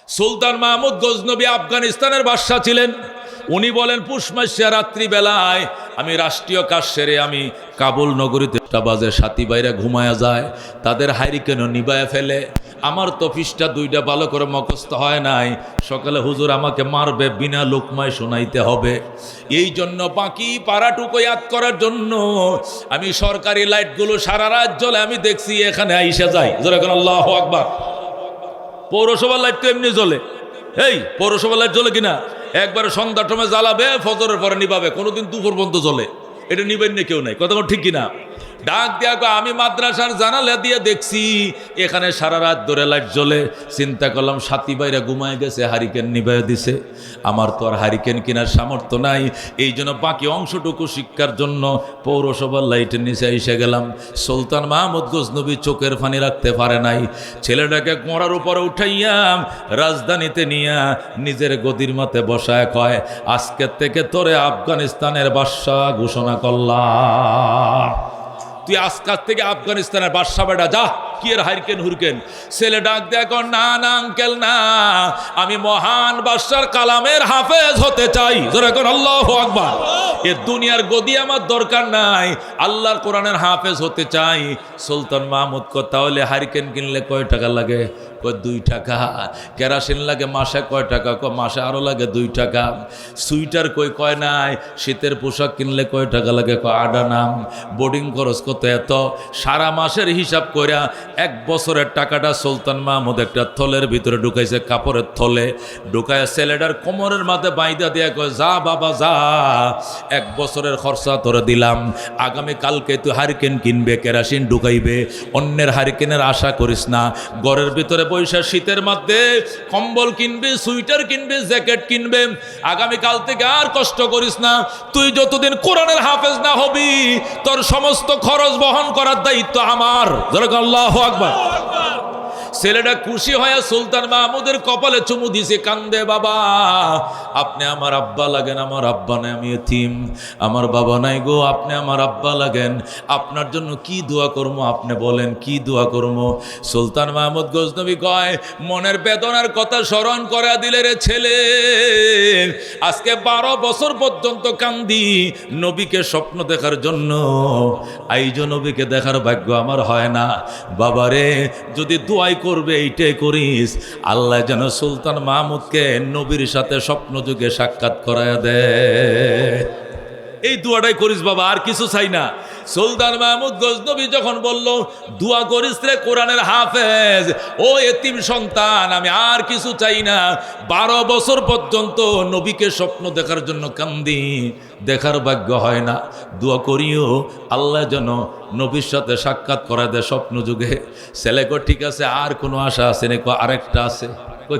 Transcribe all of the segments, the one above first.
সুলতান মাহমুদ গজনবী আফগানিস্তানের বাদশা ছিলেন। উনি বলেন পুষ মাসিয়া রাত্রিবেলায় আমি রাষ্ট্রীয় কাজ সেরে আমি কাবুল নগরীতে বাজে সাথী বাইরা ঘুমায়া যায়, তাদের হারিকেনও নিবায়া ফেলে। আমার তো পৃষ্ঠা দুইটা ভালো করে মুখস্থ হয় নাই, সকালে হুজুর আমাকে মারবে, বিনা লোকমায় শোনাইতে হবে। এই জন্য বাকি পাড়াটুকু ইয়াদ করার জন্য আমি সরকারি লাইটগুলো সারা রাত জ্বলে আমি দেখছি এখানে আইসা যাই। এখন আল্লাহু আকবার। পৌরসভার লাইট তো এমনি জ্বলে, এই পৌরসভার লাইট জ্বলে কিনা একবারে সন্ধ্যার সময় জ্বালাবে, ফজরের পরে নিবাবে, কোনোদিন দুপুর পর্যন্ত জ্বলে। এটা নিবেন না কেউ নাই, কথা ঠিক কিনা? ডাক দিয়া আমি মাদ্রাসার জানালা দিয়ে দেখছি এখানে সারা রাত ধরে লাইট জ্বলে। চিন্তা করলাম সাথী ভাইরা ঘুমায় গেছে, হারিকেন নিবাই দিছে। আমার তো আর হারিকেন কেনার সামর্থ্য নাই, এই জন্য বাকি অংশটুকু শিক্ষার জন্য পৌরসভার লাইটের নিচে এসে গেলাম। সুলতান মাহমুদ গজনবী চোখের পানি রাখতে পারে নাই, ছেলেটাকে কোমরের উপরে উঠাইয়া রাজধানীতে নিয়া নিজের গদির মতে বসায় কয়, আজকের থেকে তোরে আফগানিস্তানের বাদশা ঘোষণা করলাম। তুই আজকাল থেকে আফগানিস্তানের বাদশা বেটা, যা। কি এর হারিকেন হুরকেন? ছেলে ডাক দেখো, না না আঙ্কেল না, আমি মহান বাদশার কালামের হাফেজ হতে চাই। জোরে কোন আল্লাহু আকবার। এ দুনিয়ার গদি আমার দরকার নাই, আল্লাহর কোরআনের হাফেজ হতে চাই। সুলতান মাহমুদ কয়, তাহলে হারিকেন কিনলে কয় টাকা লাগে? কয় 2 টাকা। কেরাসিন লাগে মাসে কয় টাকা? কয় মাসে আরো লাগে 2 টাকা। সুইটার কয় নাই। শীতের পোশাক কিনলে কয় টাকা লাগে? কয় 8 আনা। বোর্ডিং খরচ কত? এত। সারা মাসের হিসাব কইরা 1 বছরের টাকাটা সুলতান মাহমুদ একটা থলের ভিতরে ঢুকাইছে, কাপড়ের থলে ঢুকায় ছেলেটার কোমরের মাঝে বাইদা দিয়া কয়, যা বাবা যা, 1 বছরের খরচা তোরে দিলাম। আগামী কালকে তুই হারিকেন কিনবে, কেরাসিন ঢুকাইবে, অন্যের হারিকেনের আশা করিস না। ঘরের ভিতরে বৈশা শীতের মধ্যে কম্বল কিনবে, সুইটার কিনবে, জ্যাকেট কিনবে। আগামী কাল থেকে আর কষ্ট করিস না। তুই যতদিন কোরআনের হাফেজ না হবি, তোর সমস্ত খরচ বহন করার দায়িত্ব আমার। আল্লাহু আকবার। ছেলেটা খুশি হয়ে সুলতান মাহমুদের কপালে চুমু দিছে, কান্দে, বাবা আপনি আমার আব্বা লাগেন, আমার আব্বা নাই, আমি এতিম, আমার বাবা নাই গো, আপনি আমার আব্বা লাগেন, আপনার জন্য কি দোয়া করবো আপনি বলেন, কি দোয়া করবো? সুলতান মাহমুদ গজনবী কয়, মনের বেদনার কথা স্মরণ করে দিলে রে ছেলে, আজকে 12 বছর পর্যন্ত কান্দি নবীকে স্বপ্ন দেখার জন্য। আইজ নবীকে দেখার ভাগ্য আমার হয় না। বাবারে যদি দোয়াই করবে এইটাই করিস, আল্লাহ যেন সুলতান মাহমুদকে নবীর সাথে স্বপ্ন যুগে সাক্ষাৎ করায় দে। এই দোয়াটাই করিস বাবা, আর কিছু চাই না। সুলতান মাহমুদ গজনবী যখন বলল, দোয়া করিস রে কোরআনের হাফেজ, ও এতিম সন্তান, আমি আর কিছু চাই না। 12 বছর পর্যন্ত নবীকে স্বপ্ন দেখার জন্য কান্দি, দেখার ভাগ্য হয় না। দোয়া করিও আল্লাহ যেন নবীর সাথে সাক্ষাৎ করা দেয় স্বপ্ন যুগে। ছেলে কো, ঠিক আছে, আর কোনো আশা আছে নাকি? আরেকটা আছে।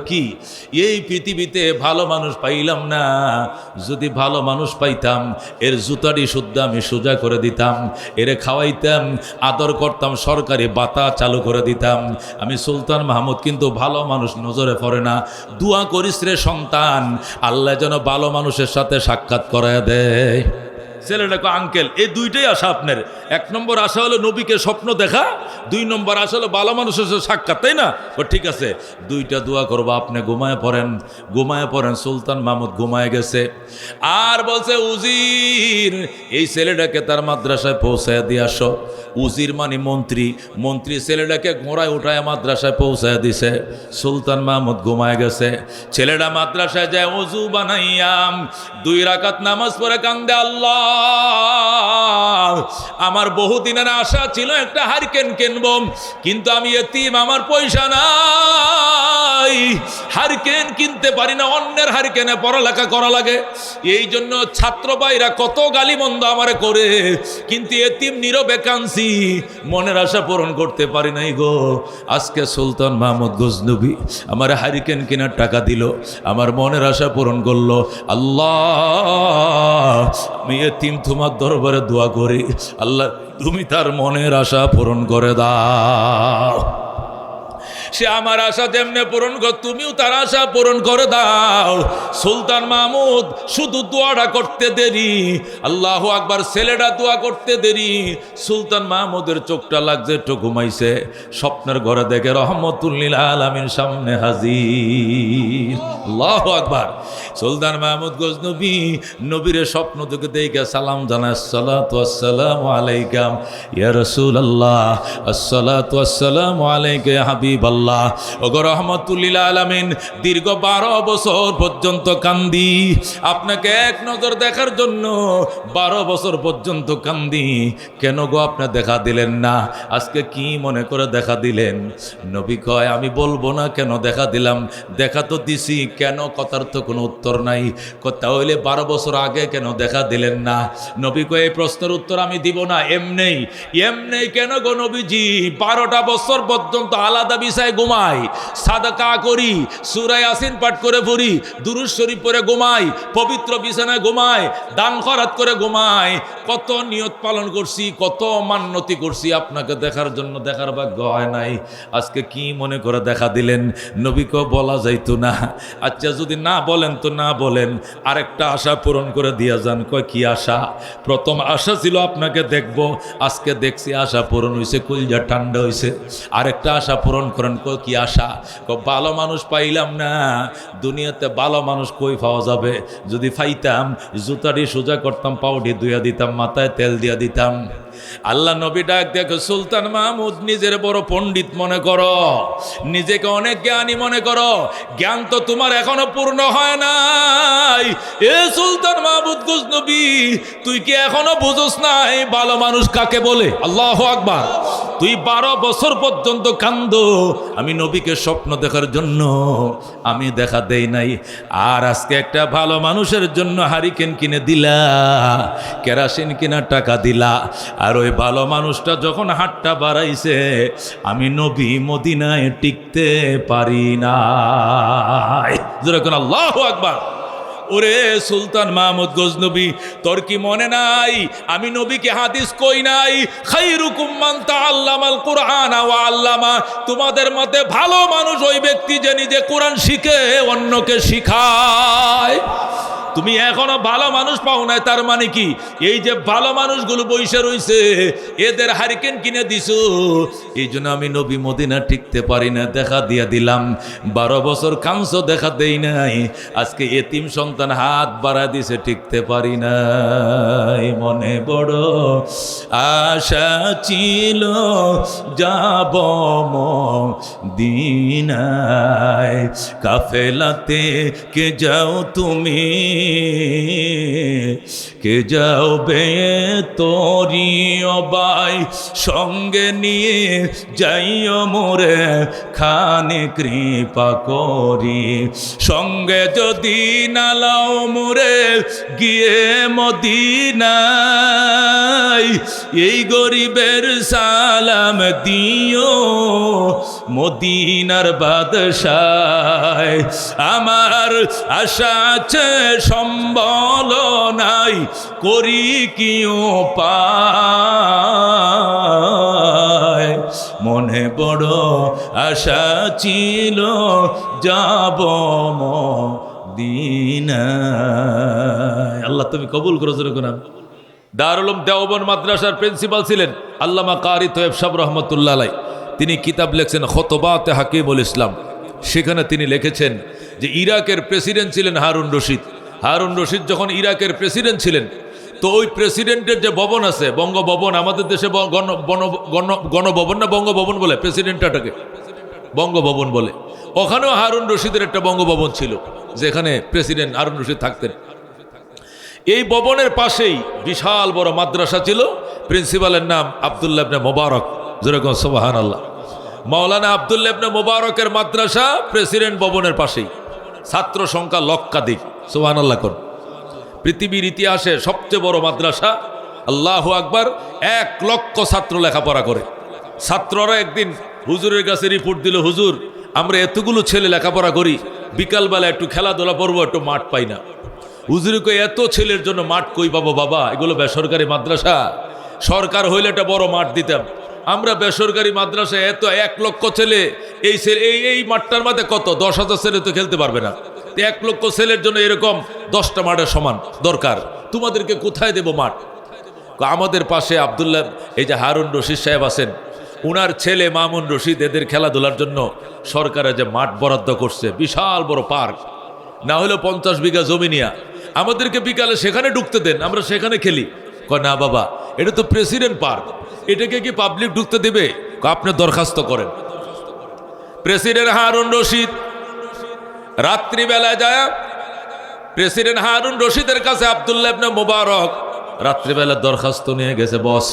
কি? এই পৃথিবীতে ভালো মানুষ পাইলাম না, যদি ভালো মানুষ পাইতাম এর জুতাটি শুদ্ধ আমি সোজা করে দিতাম, এরে খাওয়াইতাম, আদর করতাম, সরকারি বাতা চালু করে দিতাম। আমি সুলতান মাহমুদ কিন্তু ভালো মানুষ নজরে পড়ে না। দোয়া করিস রে সন্তান, আল্লাহ যেন ভালো মানুষের সাথে সাক্ষাৎ করায় দেয়। ছেলেটাকে, আঙ্কেল এই দুইটাই আশা আপনার। 1 নম্বর আশা হলো নবীকে স্বপ্ন দেখা, 2 নম্বর আশা হলো ভালো মানুষের সাথে সাক্ষাৎ, তাই না? ঠিক আছে, 2টা দোয়া করবো, আপনি ঘুমায় পড়েন। ঘুমায় পড়েন। সুলতান মাহমুদ ঘুমায় গেছে। আর বলছে, উজির এই ছেলেটাকে তার মাদ্রাসায় পৌঁছায় দিয়ে আসো। উজির মানে মন্ত্রী। মন্ত্রী ছেলেটাকে ঘোড়ায় উঠায় মাদ্রাসায় পৌঁছায় দিছে। সুলতান মাহমুদ ঘুমায় গেছে। ছেলেটা মাদ্রাসায় যায়, ওযু বানাইয়াম 2 রাকাত নামাজ পড়ে কান্দে, আল্লাহ আমার বহুদিনের আশা ছিল একটা হারিকেন কিনবো, কিন্তু আমি এতিম, আমার পয়সা নাই, হারিকেন কিনতে পারি না, অন্যের হারিকেনে পড়ালেখা করা লাগে। এই জন্য ছাত্র ভাইরা কত গালিমন্দ আমারে করে, কিন্তু এতিম নীরবে কাঁদছি, মনের আশা পূরণ করতে পারি নাই গো। আজকে সুলতান মাহমুদ গজনবী আমার হারিকেন কেনার টাকা দিল, আমার মনের আশা পূরণ করলো। আল্লাহ আমি এতিম তোমার দরবারে দোয়া করি, আল্লাহ তুমি তার মনের আশা পূরণ করে দাও। সে আমার আশা যেমনে পূরণ কর, তুমিও তার আশা পূরণ করে দাও। সুলতান মাহমুদ শুধু দোয়াটা করতে দেরি, আল্লাহু আকবার, ছেলেটা দোয়া করতে দেরি। সুলতান মাহমুদের চোখটা লাগছে, একটু ঘুমাইছে, স্বপ্নের ঘরে দেখে রহমতুল্লিল আলামিন সামনে হাজির। আল্লাহু আকবার। সুলতান মাহমুদ গজনবী নবীরে স্বপ্ন থেকে দেখে সালাম জানায়, আসসালাতু ওয়াসসালামু আলাইকা ইয়া রাসূলুল্লাহ, আসসালাতু ওয়াসসালামু আলাইকা ইয়া হাবিবাল্লাহ। ওগো রহমতুল্লিল আলামিন, দীর্ঘ 12 বছর পর্যন্ত কান্দি আপনাকে এক নজর দেখার জন্য, 12 বছর পর্যন্ত কান্দি, কেন গো আপনি দেখা দিলেন না? আজকে কি মনে করে দেখা দিলেন? নবী কয়, আমি বলবো না কেন দেখা দিলাম, দেখা তো দিছি, কেন কথার তো কোনো উত্তর নাই। তাহলে 12 বছর আগে কেন দেখা দিলেন না? নবী কয়, এই প্রশ্নের উত্তর আমি দিব না, এমনেই। এমনেই কেন গো নবীজি? 12টা বছর পর্যন্ত আলাদা বিছায় ঘুমাই, সাদাকা করি, সূরা ইয়াসিন পাঠ করে পড়ি, দুরূদ শরীফ পড়ে ঘুমাই, পবিত্র বিছানায় ঘুমাই, দান খয়রাত করে ঘুমাই, কত নিয়ত পালন করছি, কত মান্যতি করছি, আপনাকে দেখার জন্য, দেখার ভাগ্য হয় নাই। আজকে কি মনে করে দেখা দিলেন? নবীকে বলা যাইতো না। আচ্ছা যদি না বলেন তো না বলেন, আরেকটা আশা পূরণ করে দিয়া যান। কয়, কি আশা? প্রথম আশা ছিল আপনাকে দেখব, আজকে দেখছি আশা পূরণ হয়েছে, কলিজা ঠান্ডা হয়েছে। আরেকটা আশা পূরণ করেন। কয়, কি আশা? কয়, ভালো মানুষ পাইলাম না, দুনিয়াতে ভালো মানুষ কই পাওয়া যাবে? যদি পাইতাম, জুতাটি সোজা করতাম, পাউডি ধুইয়া দিতাম, মাথায় তেল দিয়া দিতাম। আল্লাহ নবী ডাক দেখো, সুলতান মাহমুদ নিজের বড় পণ্ডিত মনে করো, নিজেকে অনেক জ্ঞানী মনে করো, জ্ঞান তো তোমার এখনো পূর্ণ হয় নাই। এ সুলতান মাহমুদ গজনবী, তুই কি এখনো বুঝোস নাই ভালো মানুষ কাকে বলে? আল্লাহু আকবার। তুই 12 বছর পর্যন্ত কান্দো, আমি নবীকে স্বপ্ন দেখার জন্য, আমি দেখা দেই নাই। আর আজকে একটা ভালো মানুষের জন্য হারিকেন কিনে দিলা, কেরাসিন কিনা টাকা দিলা, আর ওই ভালো মানুষটা যখন হাতটা বাড়াইছে, আমি নবী মদিনায় টিকতে পারি না। যেরকম আল্লাহু আকবার। ওরে সুলতান মাহমুদ গজনবী, তোর কি মনে নাই আমি নবীকে হাদিস কই নাই? খায়রুকুম মান তাআল্লামাল কুরআনা ওয়া আল্লামা। তোমাদের মধ্যে ভালো মানুষ ওই ব্যক্তি যে নিজে কোরআন শিখে অন্যকে শিখায়। তুমি এখনো ভালো মানুষ পাও নাই, তার মানে কি? এই যে ভালো মানুষগুলো বইসে রইছে, এদের হারিকেন কিনে দিছো, এই জন্য আমি নবী মদিনা টিকতে পারি না, দেখা দিয়া দিলাম। 12 বছর কাঁদছো, দেখা দেই নাই। আজকে এতিম সন্তান হাত বাড়া দিছে, টিকতে পারি নাই। মনে বড় আশা ছিল যাব মদিনায়, কাফেলাতে কে যাও তুমি, কে যাও বে তোরি অবাই, সঙ্গে নিয়ে যাইও মোরে খানে কৃপা করি, সঙ্গে যদি নালাও মোরে গিয়ে মদিনায়, এই গরিবের সালাম দিও মদিনার বাদশাহ। আমার আশা আছে সম্বল নাই, করি কি উপায়, মনে বড় আশা ছিল যাব মদিনায়। আল্লাহ তুমি কবুল করো। যেরকম দারুল উলুম দেওবন্দ মাদ্রাসার প্রিন্সিপাল ছিলেন আল্লামা কারি তয়েব সাহেব রহমতুল্লাহ আলাইহ। তিনি কিতাব লিখছেন খুতবাতে হাকিমুল ইসলাম। সেখানে তিনি লিখেছেন যে ইরাকের প্রেসিডেন্ট ছিলেন হারুন রশিদ। হারুন রশিদ যখন ইরাকের প্রেসিডেন্ট ছিলেন, তো ওই প্রেসিডেন্টের যে ভবন আছে, বঙ্গভবন, আমাদের দেশে গণভবন না বঙ্গভবন বলে, প্রেসিডেন্টটাকে বঙ্গভবন বলে, ওখানেও হারুন রশিদের একটা বঙ্গভবন ছিল, যেখানে প্রেসিডেন্ট হারুন রশিদ থাকতেন। এই ভবনের পাশেই বিশাল বড় মাদ্রাসা ছিল, প্রিন্সিপালের নাম আব্দুল্লাহ ইবনে মোবারক। যেরকম সুবহানাল্লাহ, মাওলানা আব্দুল্লাহ ইবনে মোবারকের মাদ্রাসা প্রেসিডেন্ট ভবনের পাশেই। ছাত্র সংখ্যা লক্ষাধিক। সুবহানাল্লাহ কর। পৃথিবীর ইতিহাসে সবচেয়ে বড় মাদ্রাসা। আল্লাহু আকবার। 1 লক্ষ ছাত্র লেখাপড়া করে। ছাত্ররা একদিন হুজুরের কাছে রিপোর্ট দিল, হুজুর আমরা এতগুলো ছেলে লেখাপড়া করি, বিকালবেলা একটু খেলাধুলা করবো, একটু মাঠ পাই না। হুজুরকে এত ছেলের জন্য মাঠ কই পাবো বাবা, এগুলো বেসরকারি মাদ্রাসা, সরকার হইলে একটা বড় মাঠ দিতাম। আমরা বেসরকারি মাদ্রাসায় এত 1 লক্ষ ছেলে, এই মাঠটার মধ্যে কত 10,000 ছেলে তো খেলতে পারবে না। 1 লক্ষ ছেলের জন্য এরকম 10টা মাঠের সমান দরকার, তোমাদেরকে কোথায় দেব মাঠ? আমাদের পাশে আব্দুল্লাহ, এই যে হারুন রশিদ সাহেব আছেন, উনার ছেলে মামুন রশিদ, এদের খেলাধুলার জন্য সরকারে যে মাঠ বরাদ্দ করছে, বিশাল বড় পার্ক, না হলেও 50 বিঘা জমি নিয়া আমাদেরকে বিকালে সেখানে ঢুকতে দেন, আমরা সেখানে খেলি। কয় না বাবা, এটা তো প্রেসিডেন্ট পার্ক, এটাকে কি পাবলিক ঢুকতে দিবে? আপনি দরখাস্ত করেন। প্রেসিডেন্ট হারুন রশিদ রাত্রিবেলায় যায়, প্রেসিডেন্ট হারুন রশিদের কাছে আব্দুল্লাহ ইবনে মুবারক রাত্রিবেলা দরখাস্ত নিয়ে গেছে, বস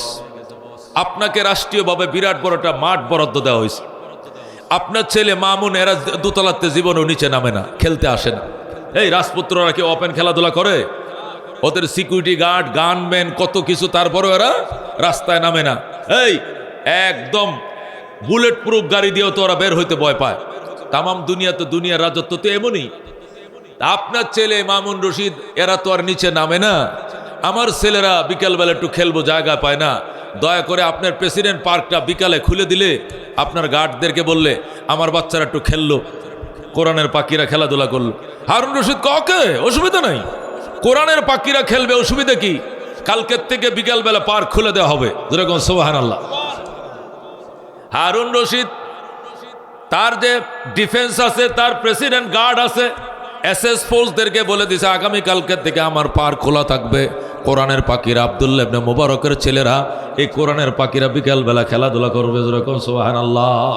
আপনাকে রাষ্ট্রীয়ভাবে বিরাট বড় একটা মাঠ বরাদ্দ দেওয়া হয়েছে, আপনার ছেলে মামুন এরা দোতলাতে জীবনও নিচে নামে না, খেলতে আসে না। এই রাজপুত্ররা কি ওপেন খেলাধুলা করে? ওদের সিকিউরিটি গার্ড, গানম্যান, কত কিছু, তারপরও এরা রাস্তায় নামে না। এই একদম বুলেট প্রুফ গাড়ি দিয়েও তো ওরা বের হইতে ভয় পায়। তামাম দুনিয়াতে, দুনিয়ার রাজত্ব তো এমনই। আপনার ছেলে মামুন রশিদ এরা তো আর নিচে নামে না, আমার ছেলেরা বিকালবেলা একটু খেলবো, জায়গা পায় না, দয়া করে আপনার প্রেসিডেন্ট পার্কটা বিকালে খুলে দিলে, আপনার গার্ডদেরকে বললে আমার বাচ্চারা একটু খেললো, কোরআনের পাখিরা খেলাধুলা করলো। হারুন রশিদ ওকে অসুবিধা নাই, কোরআনের পাখিরা খেলবে, অসুবিধা কি? কালকের থেকে বিকালবেলা পার্ক খুলে দেওয়া হবে, যেরকম সুবহানাল্লাহ। হারুন রশিদ তার যে ডিফেন্স আছে, তার প্রেসিডেন্ট গার্ড আছে, এসএস ফোর্সদেরকে বলে দিছে আগামী কালকের থেকে আমার পার্ক খোলা থাকবে, কোরআনের পাখিরা, আব্দুল্লাহ ইবনে মুবারকের ছেলেরা, এই কোরআনের পাখিরা বিকালবেলা খেলাধুলা করবে, যেরকম সুবহানাল্লাহ।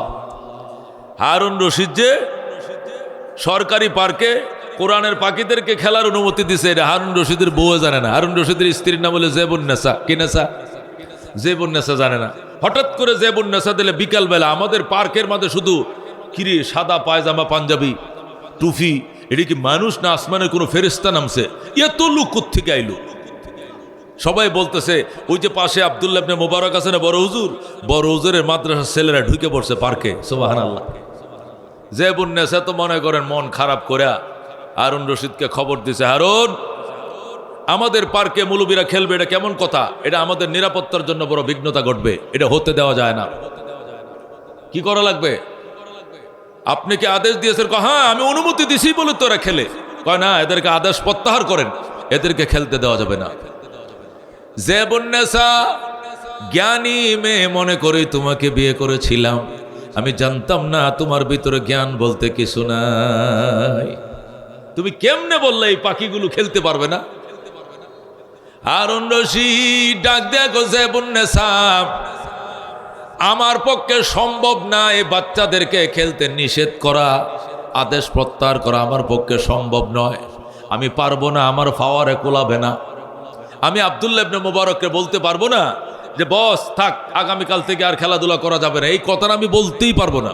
হারুন রশিদ যে সরকারি পার্কে কোরআনের পাখিদেরকে খেলার অনুমতি দিছে, এটা হারুন রশিদের বউ জানে না। হারুন রশিদের স্ত্রীর নাম হলো জেবুন্নেসা। কি নেসা? জেবুন্নেসা জানে না। হঠাৎ করে জেবুন্নেসা দিলে বিকালবেলা আমাদের পার্কের মধ্যে শুধু কিরে সাদা পায়জামা, পাঞ্জাবি, টুফি, এটা কি মানুষ না আসমানের কোনো ফেরেশতা নামছে? এত লোক কোত্থেকে আইলো? সবাই বলতেছে ওই যে পাশে আব্দুল্লাহ ইবনে মুবারক আছে না, বড় হুজুর, বড় হুজুরের মাদ্রাসার ছেলেরা ঢুকে পড়ছে পার্কে। সুবহানাল্লাহ। জেবুন্নেসা তো মনে করেন মন খারাপ করে হারুন রশিদকে খবর দিছে, হারুন আমাদের পার্কে মৌলবীরা খেলবে, এটা কেমন কথা? এটা আমাদের নিরাপত্তার জন্য বড় বিঘ্নতা ঘটবে, এটা হতে দেওয়া যায় না। কি করা লাগবে? আপনি কি আদেশ দিয়েছেন? হ্যাঁ আমি অনুমতি দিছি বলে তোরা খেলে। কয় না, এদেরকে আদেশ প্রত্যাহার করেন, এদেরকে খেলতে দেওয়া যাবে না। জেবুন্নেসা জ্ঞানী মেয়ে মনে করি তোমাকে বিয়ে করেছিলাম, আমি জানতাম না তোমার ভিতরে জ্ঞান বলতে কিছু নাই। তুমি কেমনে বললে এই পাখিগুলো খেলতে পারবে না? হারুন রশিদ ডাক দেখো, জেবুন্নেসা আমার পক্ষে সম্ভব না এই বাচ্চাদেরকে খেলতে নিষেধ করা, আদেশ প্রত্যাহার করা আমার পক্ষে সম্ভব নয়, আমি পারবো না, আমার পাওয়ারে কোলাবে না। আমি আব্দুল্লাহ ইবনে মুবারককে বলতে পারবো না যে বস থাক, আগামীকাল থেকে আর খেলাধুলা করা যাবে না, এই কথাটা আমি বলতেই পারবো না।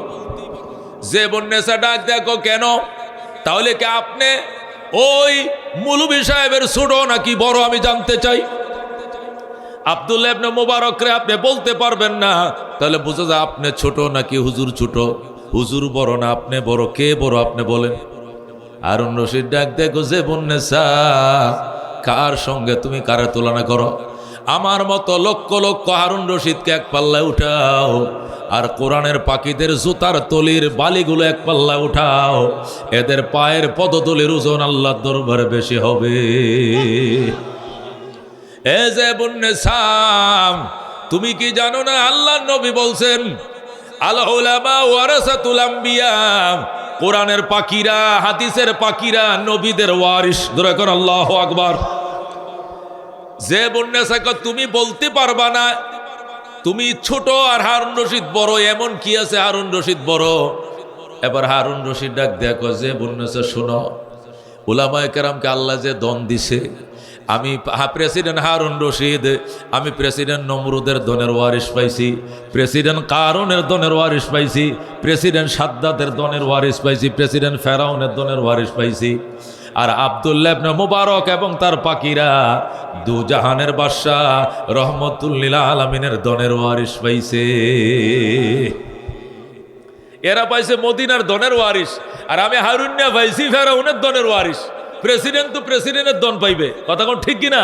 জেবুন্নেসা ডাক দেখো, কেন? তাহলে কি আপনি ওই মৌলভী সাহেবের ছোট নাকি বড় আমি জানতে চাই। আব্দুল্লাহ ইবনে মুবারকরে আপনি বলতে পারবেন না, তাহলে বুঝা যায় আপনি ছোট নাকি হুজুর ছোট। হুজুর বড় না আপনি বড়, কে বড় আপনি বলেন? হারুন রশিদ ডাক দেখো, জেবুন্নেসা কার সঙ্গে তুমি কারে তুলনা করো? আমার মতো লক্ষ লক্ষ হারুন রশিদকে এক পাল্লায় উঠাও, আর কোরআনের পাখিদের জুতার তলির বালিগুলো এক পাল্লা উঠাও, এদের পায়ের পদতলির ওজন আল্লাহর দরবারে বেশি হবে। এ জেবুন্নেসা তুমি কি জানো না আল্লাহর নবী বলছেন আল উলামা ওয়ারাসাতুল আম্বিয়া, কোরআনের পাখিরা, হাদিসের পাখিরা নবীদের ওয়ারিস। ধরে কর আল্লাহু আকবার। জেবুন্নেসাকে তুমি বলতে পারবা না তুমি ছোট আর হারুন রশিদ বড়, এমন কি আছে হারুন রশিদ বড়? এবার হারুন রশিদ ডাক দেখো, জেবুন্নেসা শোনো, উলামায়ে কেরামকে আল্লাহ যে দন দিছে, আমি প্রেসিডেন্ট হারুন রশিদ, আমি প্রেসিডেন্ট নমরুদের দনের ওয়ারিস পাইছি, প্রেসিডেন্ট কারুনের দনের ওয়ারিস পাইছি, প্রেসিডেন্ট সাদ্দাতের দনের ওয়ারিস পাইছি, প্রেসিডেন্ট ফেরাউনের দনের ওয়ারিস পাইছি, আর আব্দুল্লাহ ইবনে মুবারক এবং তার পাখিরা দু জাহানের বাদশাহ রহমতুল লিল আলামিনের দনের ওয়ারিস পাইছে। এরা পাইছে মদিনার দনের ওয়ারিস, আর আমি হারুনিয়া পাইছি ফেরাউনের দনের ওয়ারিস। প্রেসিডেন্ট তো প্রেসিডেন্টের দন পাইবে, কথা কোন ঠিক কিনা?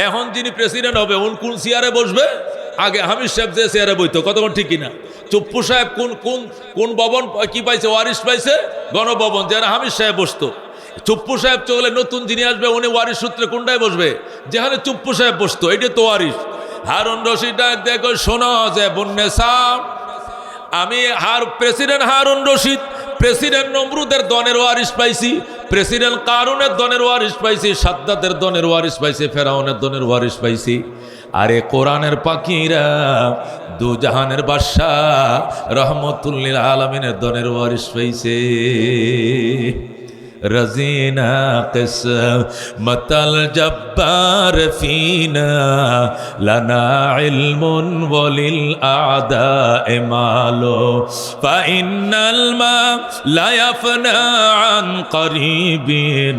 এখন যিনি প্রেসিডেন্ট হবে কোন চেয়ারে বসবে? আগে হামিদ সাহেব যে চেয়ারে বইতো, কতক্ষণ ঠিক কিনা? চুপ্পু সাহেব কোন কোন কোন ভবন কি পাইছে? ওয়ারিশ পাইছে, গণভবন, যেখানে হামিদ সাহেব বসতো। চুপ্পু সাহেব চলে, নতুন যিনি আসবে উনি ওয়ারিশ সূত্রে কোনটায় বসবে? যেখানে চুপ্পু সাহেব বসতো, এটা তো ওয়ারিশ। হারুন রশিদ ডাক দেখো, শোনো যে বুন্নেসা, আমি প্রেসিডেন্ট হারুন রশিদ প্রেসিডেন্ট নমরুদের দনের ওয়ারিশ পাইছি, প্রেসিডেন্ট কারুনের দনের ওয়ারিশ পাইছি, সাদ্দাতের দনের ওয়ারিশ পাইছি, ফেরাউনের দনের ওয়ারিশ পাইছি। আরে কোরআনের পাখিরা দু জাহানের বাদশাহ রহমতুল লিল আলামিনের দনের ওয়ারিশ পাইছে। रज़ीना क़िस्मतल जब्बार फ़ीना लना इल्मुन वलिल आदाए मालो फ़इन्नल मा ला यफ़ना अन क़रीबिन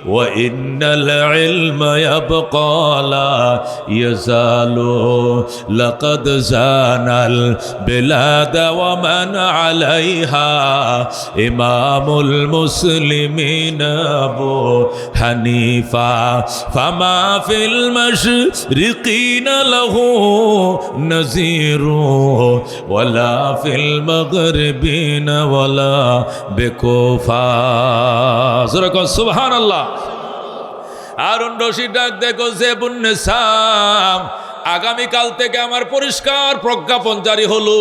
व इन्नल इल्म यबक़ा ला यज़ालो लक़द ज़ानल बिलाद व मन अलैहा इमामुल मुस्लिमीन अबू हनीफा फमा फिल मशरिकीन लहू नज़ीरु वला फिल मग़रिबीन वला बेकुफा। ज़रा कहो सुभान अल्लाह। हारून रशीद डाक देखो ज़ेबुन्निसा, আগামীকাল থেকে আমার পরিষ্কার প্রজ্ঞাপন জারি হলো,